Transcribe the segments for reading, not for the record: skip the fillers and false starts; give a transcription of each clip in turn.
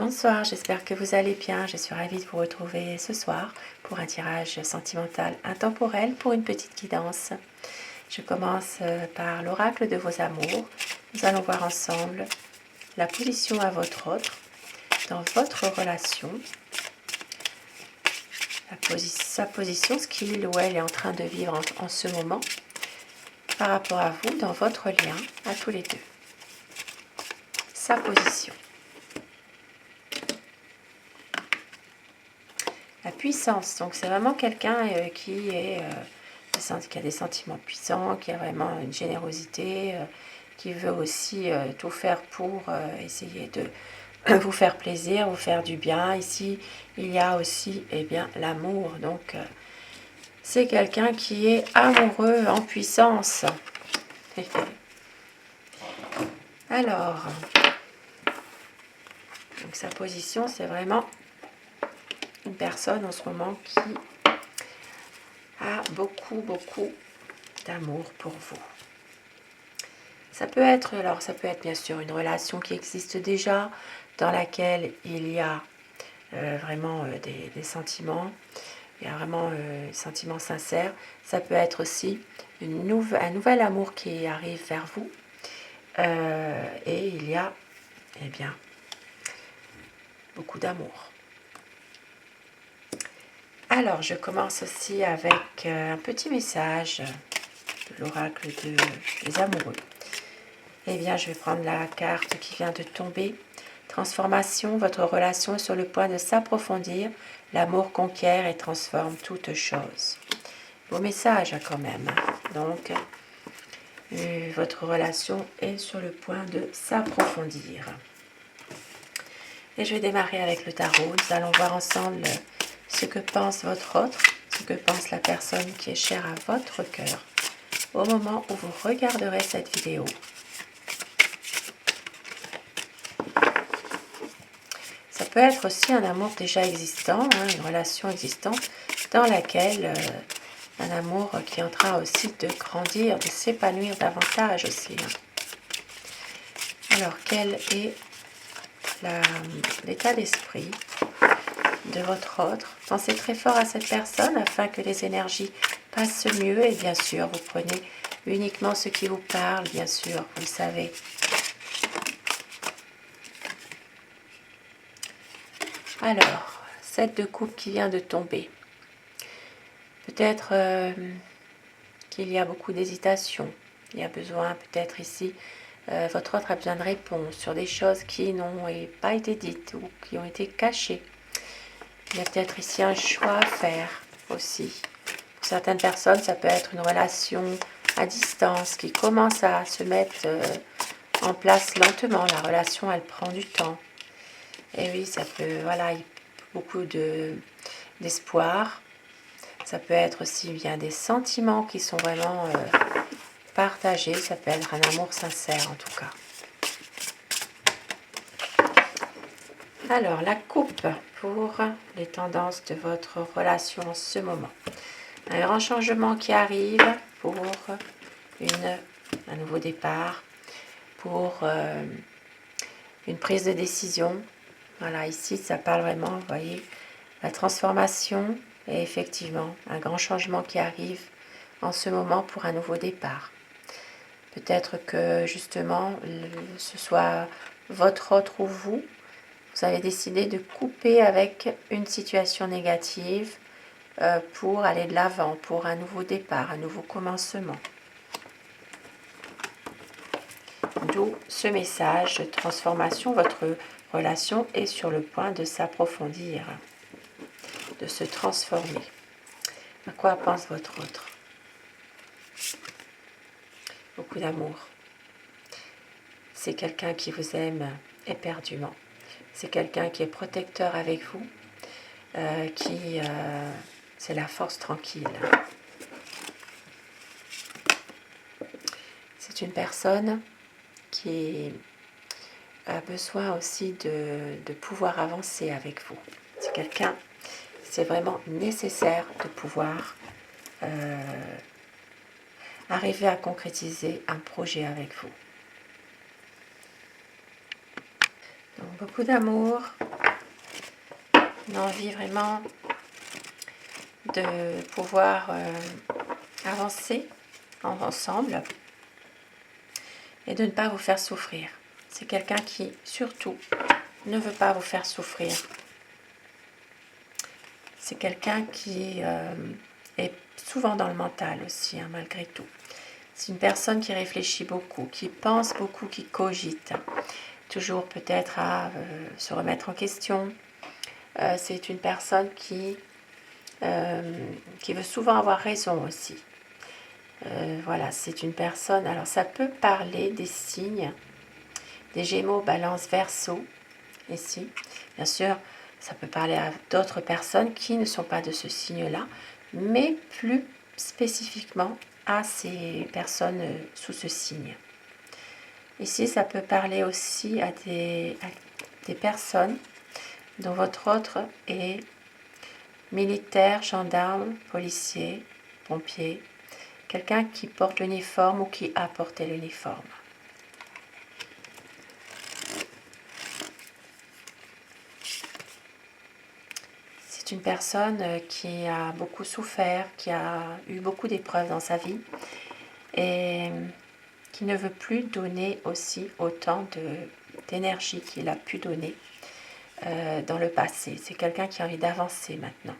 Bonsoir, j'espère que vous allez bien. Je suis ravie de vous retrouver ce soir pour un tirage sentimental intemporel pour une petite guidance. Je commence par l'oracle de vos amours. Nous allons voir ensemble la position à votre autre dans votre relation, sa position, ce qu'il ou elle est en train de vivre en ce moment par rapport à vous dans votre lien à tous les deux. Sa position. La puissance, donc c'est vraiment quelqu'un qui a des sentiments puissants, qui a vraiment une générosité, qui veut aussi tout faire pour essayer de vous faire plaisir, vous faire du bien. Ici, il y a aussi l'amour. Donc, c'est quelqu'un qui est amoureux en puissance. Alors, donc sa position, c'est vraiment une personne en ce moment qui a beaucoup d'amour pour vous. Ça peut être bien sûr une relation qui existe déjà, dans laquelle il y a vraiment des sentiments, il y a vraiment des sentiments sincères. Ça peut être aussi un nouvel amour qui arrive vers vous. Et il y a beaucoup d'amour. Alors, je commence aussi avec un petit message de l'oracle des amoureux. Eh bien, je vais prendre la carte qui vient de tomber. Transformation, votre relation est sur le point de s'approfondir. L'amour conquiert et transforme toute chose. Beau message quand même. Donc, votre relation est sur le point de s'approfondir. Et je vais démarrer avec le tarot. Nous allons voir ensemble ce que pense votre autre, ce que pense la personne qui est chère à votre cœur au moment où vous regarderez cette vidéo. Ça peut être aussi un amour déjà existant, une relation existante dans laquelle un amour qui est en train aussi de grandir, de s'épanouir davantage aussi. Alors, quel est l'état d'esprit de votre autre? Pensez très fort à cette personne afin que les énergies passent mieux et bien sûr, vous prenez uniquement ce qui vous parle, bien sûr, vous le savez. Alors, 7 de coupe qui vient de tomber. Peut-être qu'il y a beaucoup d'hésitation. Il y a besoin, peut-être ici, votre autre a besoin de réponses sur des choses qui n'ont pas été dites ou qui ont été cachées. Il y a peut-être ici un choix à faire aussi. Pour certaines personnes, ça peut être une relation à distance qui commence à se mettre en place lentement. La relation, elle prend du temps. Et oui, ça peut, voilà, il y a beaucoup d'espoir. Ça peut être aussi bien des sentiments qui sont vraiment partagés. Ça peut être un amour sincère en tout cas. Alors, la coupe pour les tendances de votre relation en ce moment. Un grand changement qui arrive pour un nouveau départ, pour une prise de décision. Voilà, ici, ça parle vraiment, vous voyez, la transformation et effectivement un grand changement qui arrive en ce moment pour un nouveau départ. Peut-être que justement, ce soit votre autre ou vous avez décidé de couper avec une situation négative pour aller de l'avant, pour un nouveau départ, un nouveau commencement. D'où ce message de transformation. Votre relation est sur le point de s'approfondir, de se transformer. À quoi pense votre autre? Beaucoup d'amour. C'est quelqu'un qui vous aime éperdument. C'est quelqu'un qui est protecteur avec vous, c'est la force tranquille. C'est une personne qui a besoin aussi de pouvoir avancer avec vous. C'est quelqu'un, c'est vraiment nécessaire de pouvoir arriver à concrétiser un projet avec vous. Donc beaucoup d'amour, une envie vraiment de pouvoir avancer ensemble et de ne pas vous faire souffrir. C'est quelqu'un qui, surtout, ne veut pas vous faire souffrir. C'est quelqu'un qui est souvent dans le mental aussi, hein, malgré tout. C'est une personne qui réfléchit beaucoup, qui pense beaucoup, qui cogite. Toujours peut-être à se remettre en question. C'est une personne qui veut souvent avoir raison aussi. Voilà, c'est une personne... Alors, ça peut parler des signes, des Gémeaux, Balance, Verseau, ici. Bien sûr, ça peut parler à d'autres personnes qui ne sont pas de ce signe-là, mais plus spécifiquement à ces personnes sous ce signe. Ici, ça peut parler aussi à des personnes dont votre autre est militaire, gendarme, policier, pompier, quelqu'un qui porte l'uniforme ou qui a porté l'uniforme. C'est une personne qui a beaucoup souffert, qui a eu beaucoup d'épreuves dans sa vie et qui ne veut plus donner aussi autant d'énergie qu'il a pu donner dans le passé. C'est quelqu'un qui a envie d'avancer maintenant,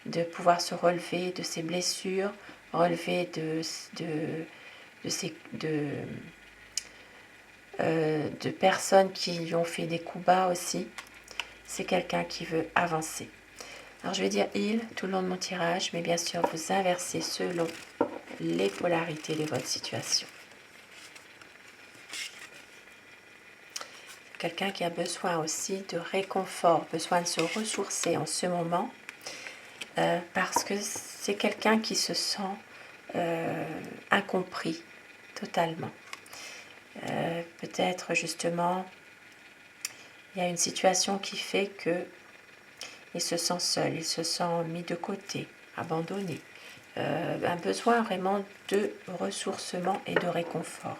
de pouvoir se relever de ses blessures, relever de personnes qui lui ont fait des coups bas aussi. C'est quelqu'un qui veut avancer. Alors je vais dire il tout le long de mon tirage, mais bien sûr vous inversez selon les polarités de votre situation. Quelqu'un qui a besoin aussi de réconfort, besoin de se ressourcer en ce moment, parce que c'est quelqu'un qui se sent incompris totalement. Peut-être justement, il y a une situation qui fait que il se sent seul, il se sent mis de côté, abandonné. Un besoin vraiment de ressourcement et de réconfort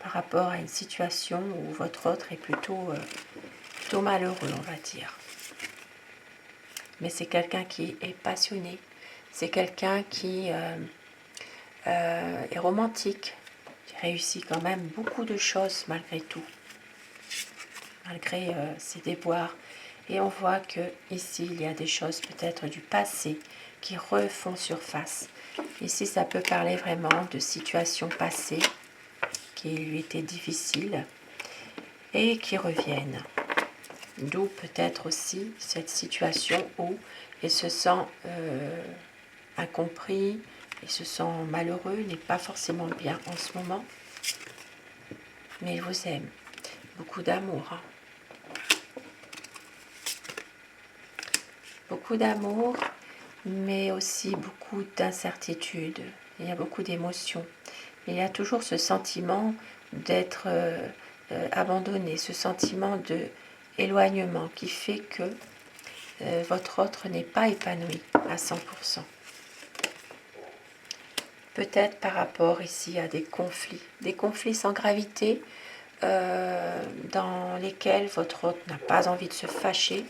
par rapport à une situation où votre autre est plutôt malheureux, on va dire. Mais c'est quelqu'un qui est passionné, c'est quelqu'un qui est romantique, qui réussit quand même beaucoup de choses malgré tout, malgré ses déboires. Et on voit que ici il y a des choses peut-être du passé qui refont surface. Ici ça peut parler vraiment de situations passées qui lui étaient difficiles et qui reviennent. D'où peut-être aussi cette situation où il se sent incompris, il se sent malheureux, il n'est pas forcément bien en ce moment, mais il vous aime. Beaucoup d'amour. Hein. Beaucoup d'amour, mais aussi beaucoup d'incertitude. Il y a beaucoup d'émotions. Il y a toujours ce sentiment d'être abandonné, ce sentiment de éloignement qui fait que votre autre n'est pas épanoui à 100%. Peut-être par rapport ici à des conflits sans gravité dans lesquels votre autre n'a pas envie de se fâcher,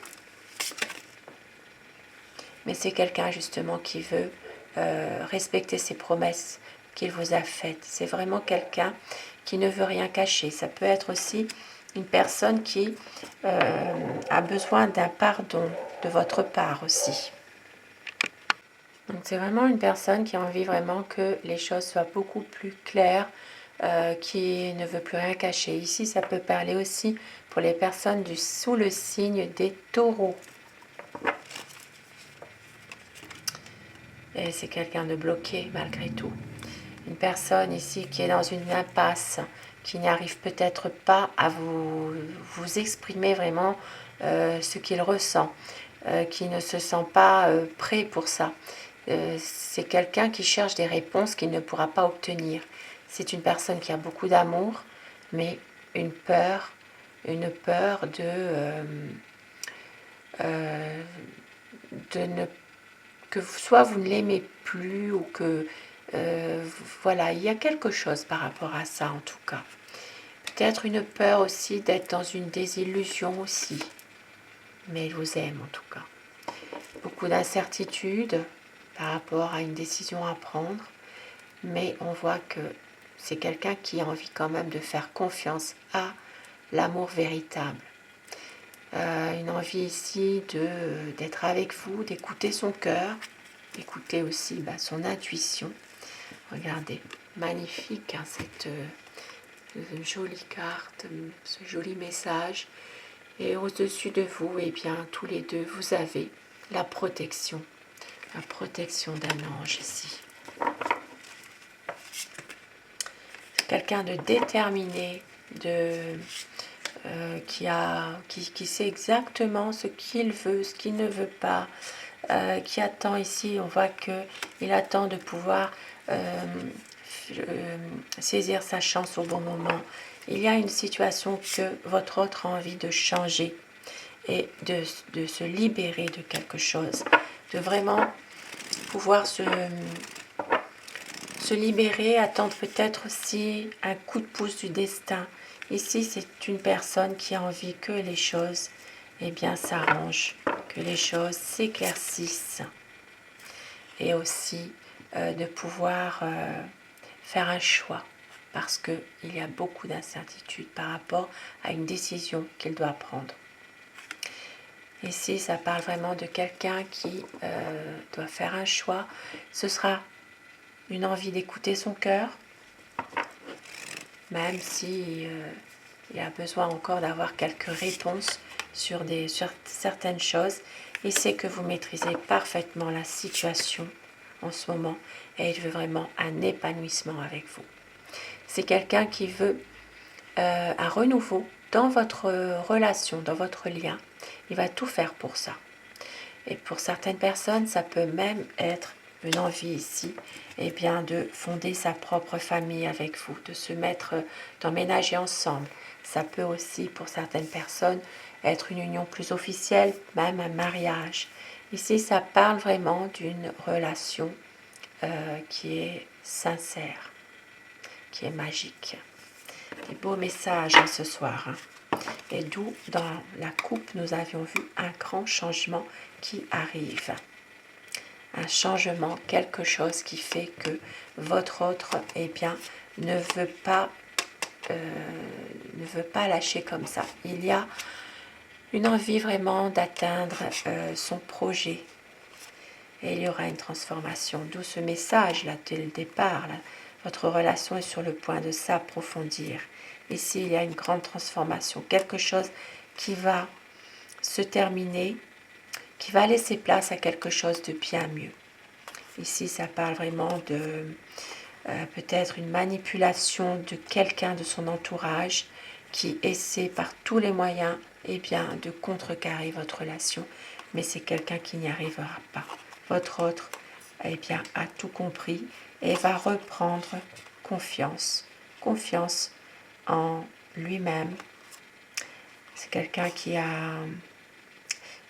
mais c'est quelqu'un justement qui veut respecter ses promesses qu'il vous a faites. C'est vraiment quelqu'un qui ne veut rien cacher. Ça peut être aussi une personne qui a besoin d'un pardon de votre part aussi. Donc c'est vraiment une personne qui a envie vraiment que les choses soient beaucoup plus claires, qui ne veut plus rien cacher. Ici, ça peut parler aussi pour les personnes sous le signe des taureaux. Et c'est quelqu'un de bloqué malgré tout. Une personne ici qui est dans une impasse, qui n'arrive peut-être pas à vous exprimer vraiment ce qu'il ressent, qui ne se sent pas prêt pour ça. C'est quelqu'un qui cherche des réponses qu'il ne pourra pas obtenir. C'est une personne qui a beaucoup d'amour, mais une peur de ne que soit vous ne l'aimez plus ou que voilà, il y a quelque chose par rapport à ça en tout cas. Peut-être une peur aussi d'être dans une désillusion aussi, mais il vous aime en tout cas. beaucoup d'incertitudes par rapport à une décision à prendre, mais on voit que c'est quelqu'un qui a envie quand même de faire confiance à l'amour véritable. Une envie ici d'être avec vous, d'écouter son cœur, d'écouter aussi son intuition. Regardez, magnifique cette jolie carte, ce joli message. Et au-dessus de vous, eh bien, tous les deux, vous avez la protection d'un ange ici. Quelqu'un de déterminé, qui sait exactement ce qu'il veut, ce qu'il ne veut pas, qui attend ici, on voit qu'il attend de pouvoir saisir sa chance au bon moment. Il y a une situation que votre autre a envie de changer et de se libérer de quelque chose, de vraiment pouvoir se libérer, attendre peut-être aussi un coup de pouce du destin. Ici, c'est une personne qui a envie que les choses s'arrangent, que les choses s'éclaircissent et aussi de pouvoir faire un choix parce qu'il y a beaucoup d'incertitudes par rapport à une décision qu'il doit prendre. Ici, ça parle vraiment de quelqu'un qui doit faire un choix. Ce sera une envie d'écouter son cœur, même si il y a besoin encore d'avoir quelques réponses sur certaines choses. Il sait que vous maîtrisez parfaitement la situation en ce moment et il veut vraiment un épanouissement avec vous. C'est quelqu'un qui veut un renouveau dans votre relation, dans votre lien. Il va tout faire pour ça. Et pour certaines personnes, ça peut même être une envie ici, de fonder sa propre famille avec vous, de se mettre, d'emménager ensemble. Ça peut aussi, pour certaines personnes, être une union plus officielle, même un mariage. Ici, ça parle vraiment d'une relation qui est sincère, qui est magique. Des beaux messages ce soir. Et d'où, dans la coupe, nous avions vu un grand changement qui arrive. Un changement, quelque chose qui fait que votre autre, ne veut pas lâcher comme ça. Il y a une envie vraiment d'atteindre son projet. Et il y aura une transformation. D'où ce message là dès le départ. Là. Votre relation est sur le point de s'approfondir. Ici, il y a une grande transformation. Quelque chose qui va se terminer, qui va laisser place à quelque chose de bien mieux. Ici, ça parle vraiment de peut-être une manipulation de quelqu'un de son entourage qui essaie par tous les moyens de contrecarrer votre relation, mais c'est quelqu'un qui n'y arrivera pas. Votre autre a tout compris et va reprendre confiance en lui-même. C'est quelqu'un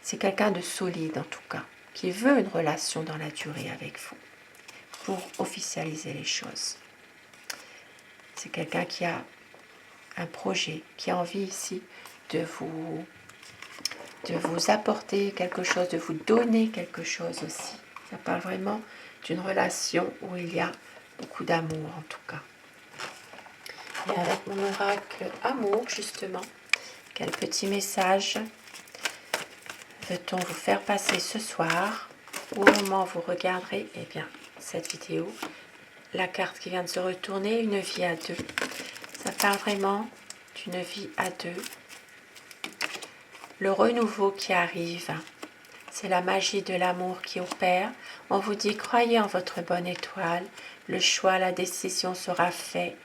c'est quelqu'un de solide en tout cas, qui veut une relation dans la durée avec vous pour officialiser les choses. C'est quelqu'un qui a un projet, qui a envie ici de vous apporter quelque chose, de vous donner quelque chose aussi. Ça parle vraiment d'une relation où il y a beaucoup d'amour en tout cas. Et avec mon oracle amour justement, quel petit message veut-on vous faire passer ce soir au moment où vous regarderez cette vidéo? La carte qui vient de se retourner, une vie à deux. Ça parle vraiment d'une vie à deux. Le renouveau qui arrive, c'est la magie de l'amour qui opère. On vous dit, croyez en votre bonne étoile. Le choix, la décision sera fait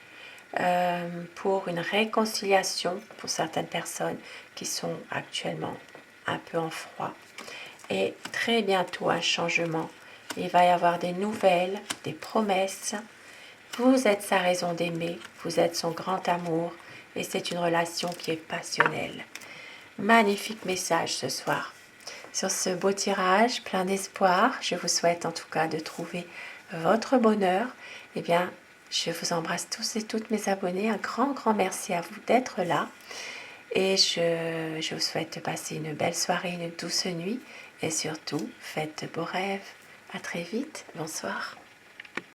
pour une réconciliation pour certaines personnes qui sont actuellement un peu en froid. Et très bientôt un changement. Il va y avoir des nouvelles, des promesses. Vous êtes sa raison d'aimer, vous êtes son grand amour et c'est une relation qui est passionnelle. Magnifique message ce soir. Sur ce beau tirage plein d'espoir, je vous souhaite en tout cas de trouver votre bonheur. Je vous embrasse tous et toutes mes abonnés. Un grand merci à vous d'être là. Et je vous souhaite de passer une belle soirée, une douce nuit. et surtout, faites de beaux rêves. À très vite. Bonsoir.